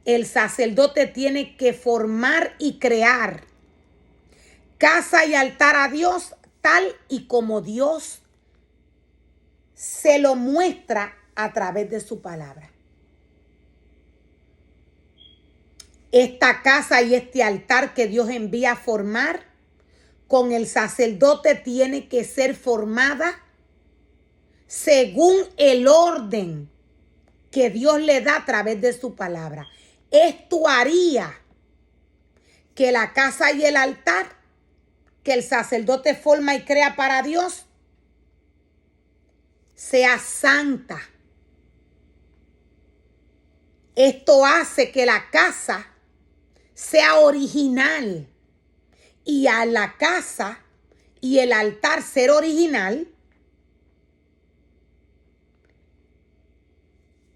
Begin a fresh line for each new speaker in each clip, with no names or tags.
el sacerdote tiene que formar y crear casa y altar a Dios tal y como Dios se lo muestra a través de su palabra. Esta casa y este altar que Dios envía a formar con el sacerdote tiene que ser formada según el orden que Dios le da a través de su palabra. Esto haría que la casa y el altar que el sacerdote forma y crea para Dios sea santa. Esto hace que la casa sea original, y a la casa y el altar ser original,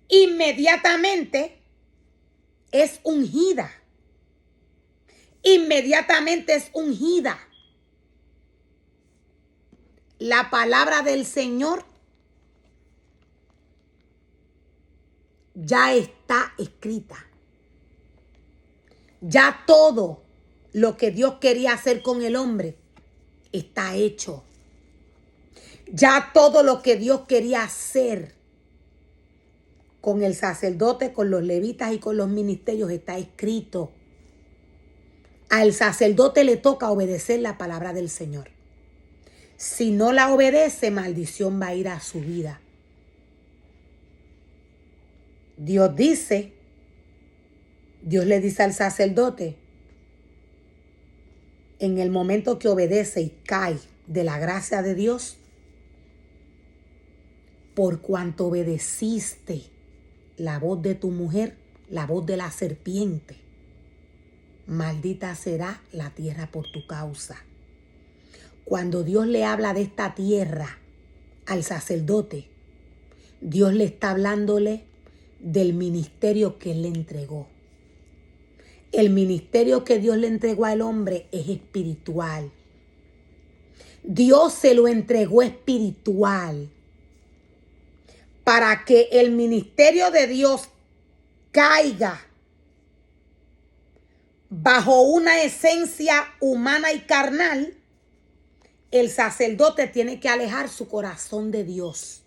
inmediatamente es ungida. Inmediatamente es ungida. La palabra del Señor ya está escrita. Ya todo lo que Dios quería hacer con el hombre está hecho. Ya todo lo que Dios quería hacer con el sacerdote, con los levitas y con los ministerios está escrito. Al sacerdote le toca obedecer la palabra del Señor. Si no la obedece, maldición va a ir a su vida. Dios le dice al sacerdote, en el momento que obedece y cae de la gracia de Dios, por cuanto obedeciste la voz de tu mujer, la voz de la serpiente, maldita será la tierra por tu causa. Cuando Dios le habla de esta tierra al sacerdote, Dios le está hablándole del ministerio que Él le entregó. El ministerio que Dios le entregó al hombre es espiritual. Dios se lo entregó espiritual para que el ministerio de Dios caiga bajo una esencia humana y carnal. El sacerdote tiene que alejar su corazón de Dios.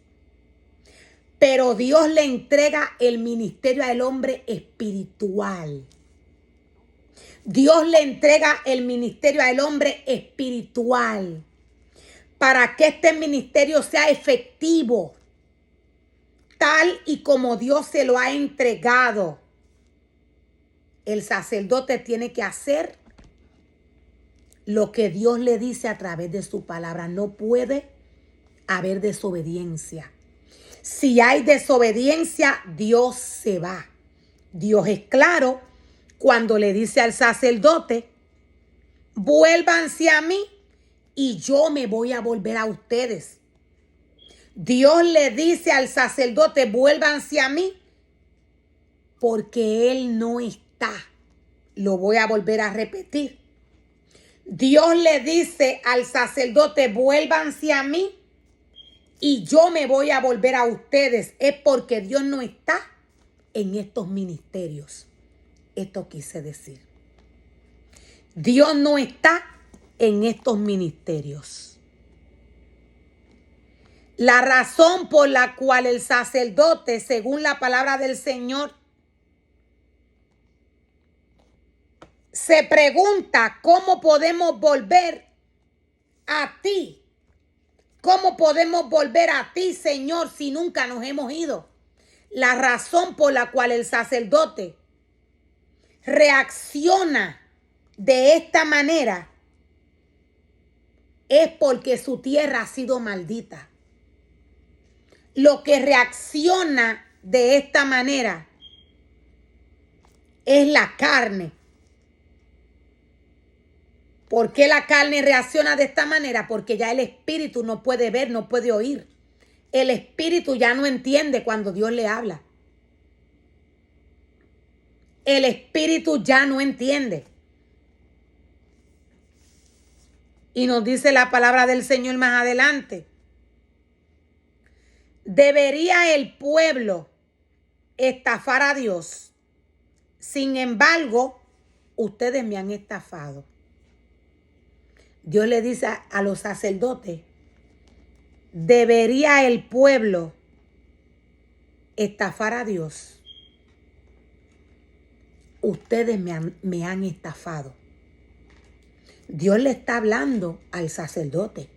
Pero Dios le entrega el ministerio al hombre espiritual. Dios le entrega el ministerio al hombre espiritual para que este ministerio sea efectivo, tal y como Dios se lo ha entregado. El sacerdote tiene que hacer lo que Dios le dice a través de su palabra. No puede haber desobediencia. Si hay desobediencia, Dios se va. Dios es claro cuando le dice al sacerdote, vuélvanse a mí y yo me voy a volver a ustedes. Dios le dice al sacerdote, vuélvanse a mí, porque Él no está. Lo voy a volver a repetir. Dios le dice al sacerdote, vuélvanse a mí y yo me voy a volver a ustedes. Es porque Dios no está en estos ministerios. Esto quise decir. Dios no está en estos ministerios. La razón por la cual el sacerdote, según la palabra del Señor, se pregunta cómo podemos volver a ti. ¿Cómo podemos volver a ti, Señor, si nunca nos hemos ido? La razón por la cual el sacerdote reacciona de esta manera es porque su tierra ha sido maldita. Lo que reacciona de esta manera es la carne. ¿Por qué la carne reacciona de esta manera? Porque ya el espíritu no puede ver, no puede oír. El espíritu ya no entiende cuando Dios le habla. El espíritu ya no entiende. Y nos dice la palabra del Señor más adelante. ¿Debería el pueblo estafar a Dios? Sin embargo, ustedes me han estafado. Dios le dice a los sacerdotes, ¿debería el pueblo estafar a Dios? Ustedes me han estafado. Dios le está hablando al sacerdote.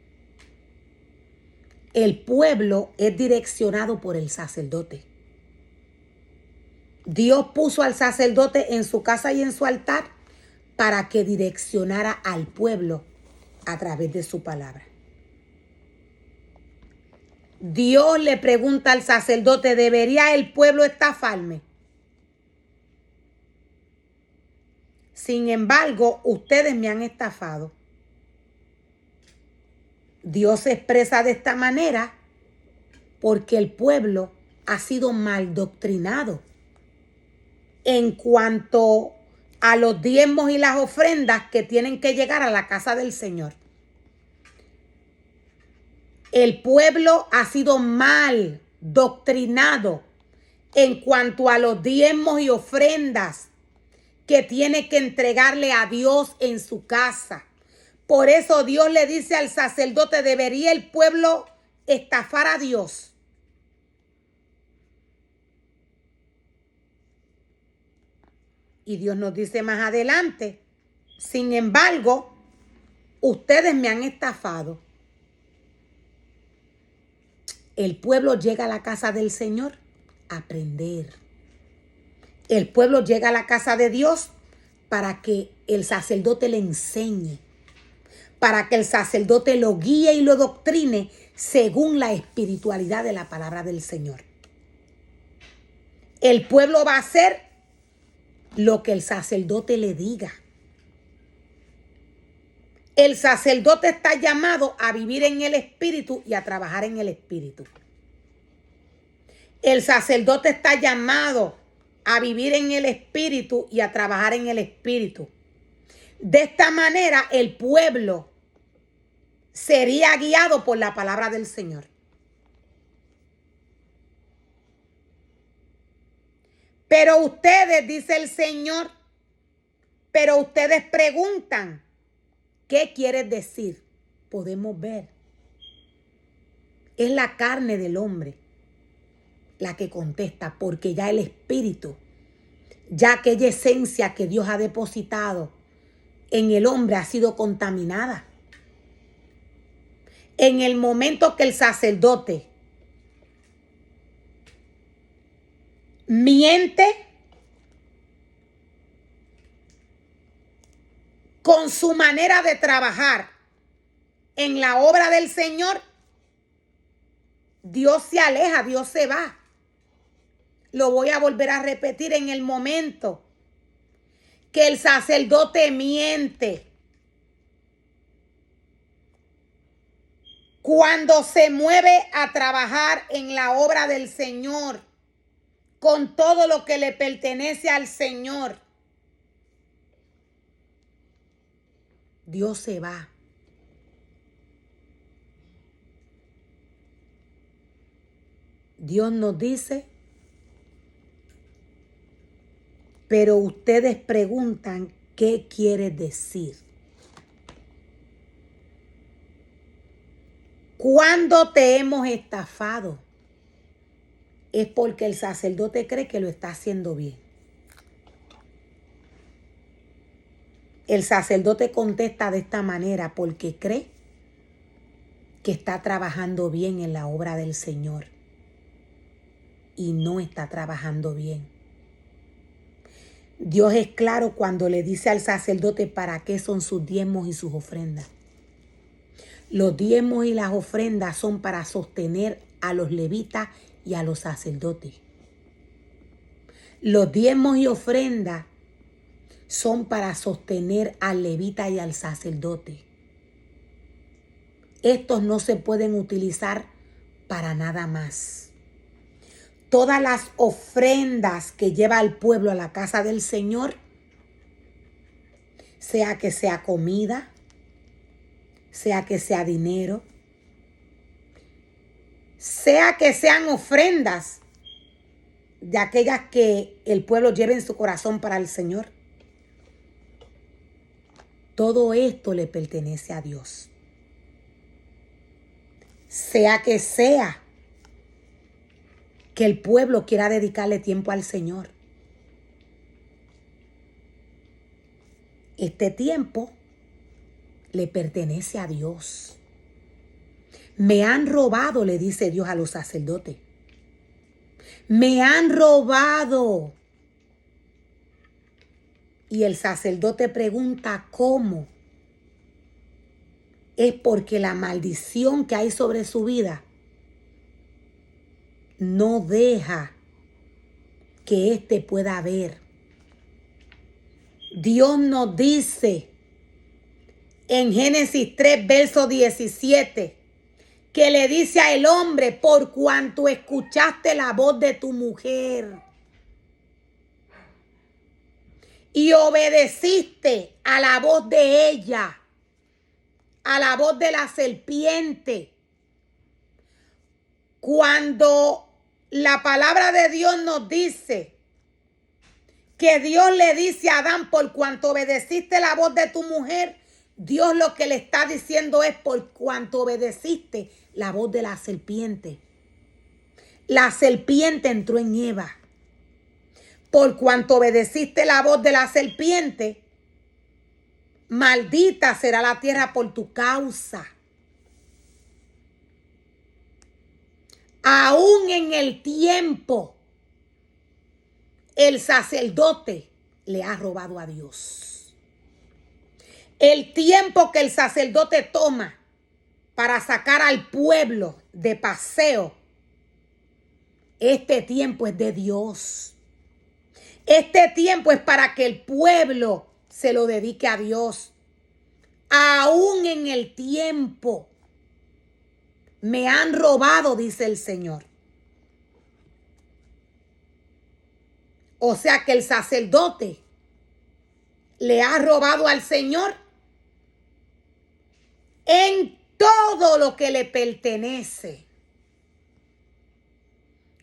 El pueblo es direccionado por el sacerdote. Dios puso al sacerdote en su casa y en su altar para que direccionara al pueblo a través de su palabra. Dios le pregunta al sacerdote, ¿debería el pueblo estafarme? Sin embargo, ustedes me han estafado. Dios se expresa de esta manera porque el pueblo ha sido mal doctrinado en cuanto a los diezmos y las ofrendas que tienen que llegar a la casa del Señor. El pueblo ha sido mal doctrinado en cuanto a los diezmos y ofrendas que tiene que entregarle a Dios en su casa. Por eso Dios le dice al sacerdote, ¿debería el pueblo estafar a Dios? Y Dios nos dice más adelante, sin embargo, ustedes me han estafado. El pueblo llega a la casa del Señor a aprender. El pueblo llega a la casa de Dios para que el sacerdote le enseñe, para que el sacerdote lo guíe y lo doctrine según la espiritualidad de la palabra del Señor. El pueblo va a hacer lo que el sacerdote le diga. El sacerdote está llamado a vivir en el Espíritu y a trabajar en el Espíritu. El sacerdote está llamado a vivir en el Espíritu y a trabajar en el Espíritu. De esta manera, el pueblo sería guiado por la palabra del Señor. Pero ustedes, dice el Señor, pero ustedes preguntan, ¿qué quieres decir? Podemos ver. Es la carne del hombre la que contesta, porque ya el espíritu, ya aquella esencia que Dios ha depositado en el hombre ha sido contaminada. En el momento que el sacerdote miente con su manera de trabajar en la obra del Señor, Dios se aleja, Dios se va. Lo voy a volver a repetir, en el momento que el sacerdote miente, cuando se mueve a trabajar en la obra del Señor, con todo lo que le pertenece al Señor, Dios se va. Dios nos dice, pero ustedes preguntan, ¿qué quiere decir? Cuando te hemos estafado, es porque el sacerdote cree que lo está haciendo bien. El sacerdote contesta de esta manera porque cree que está trabajando bien en la obra del Señor y no está trabajando bien. Dios es claro cuando le dice al sacerdote para qué son sus diezmos y sus ofrendas. Los diezmos y las ofrendas son para sostener a los levitas y a los sacerdotes. Los diezmos y ofrendas son para sostener al levita y al sacerdote. Estos no se pueden utilizar para nada más. Todas las ofrendas que lleva el pueblo a la casa del Señor, sea que sea comida, sea que sea dinero, sea que sean ofrendas de aquellas que el pueblo lleve en su corazón para el Señor. Todo esto le pertenece a Dios. Sea que el pueblo quiera dedicarle tiempo al Señor. Este tiempo le pertenece a Dios. Me han robado, le dice Dios a los sacerdotes. Me han robado. Y el sacerdote pregunta ¿cómo? Es porque la maldición que hay sobre su vida no deja que éste pueda ver. Dios nos dice en Génesis 3, verso 17, que le dice al hombre, por cuanto escuchaste la voz de tu mujer y obedeciste a la voz de ella, a la voz de la serpiente. Cuando la palabra de Dios nos dice que Dios le dice a Adán, por cuanto obedeciste la voz de tu mujer, Dios lo que le está diciendo es por cuanto obedeciste la voz de la serpiente. La serpiente entró en Eva. Por cuanto obedeciste la voz de la serpiente, maldita será la tierra por tu causa. Aún en el tiempo, el sacerdote le ha robado a Dios. El tiempo que el sacerdote toma para sacar al pueblo de paseo, este tiempo es de Dios. Este tiempo es para que el pueblo se lo dedique a Dios. Aún en el tiempo me han robado, dice el Señor. O sea que el sacerdote le ha robado al Señor en todo lo que le pertenece.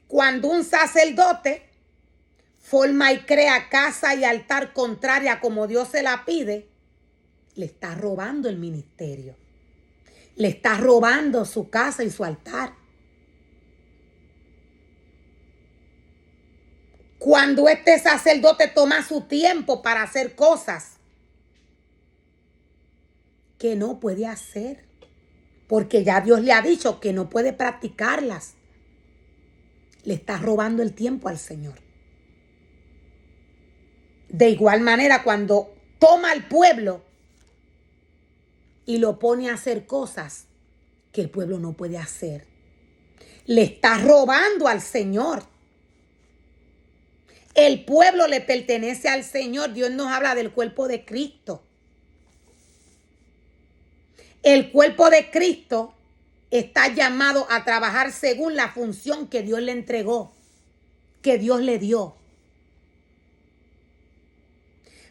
Cuando un sacerdote forma y crea casa y altar contraria como Dios se la pide, le está robando el ministerio. Le está robando su casa y su altar. Cuando este sacerdote toma su tiempo para hacer cosas que no puede hacer, porque ya Dios le ha dicho que no puede practicarlas, le está robando el tiempo al Señor. De igual manera, cuando toma al pueblo y lo pone a hacer cosas que el pueblo no puede hacer, le está robando al Señor. El pueblo le pertenece al Señor. Dios nos habla del cuerpo de Cristo. El cuerpo de Cristo está llamado a trabajar según la función que Dios le entregó, que Dios le dio.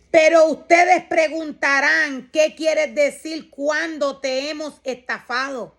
Pero ustedes preguntarán, ¿qué quieres decir cuando te hemos estafado?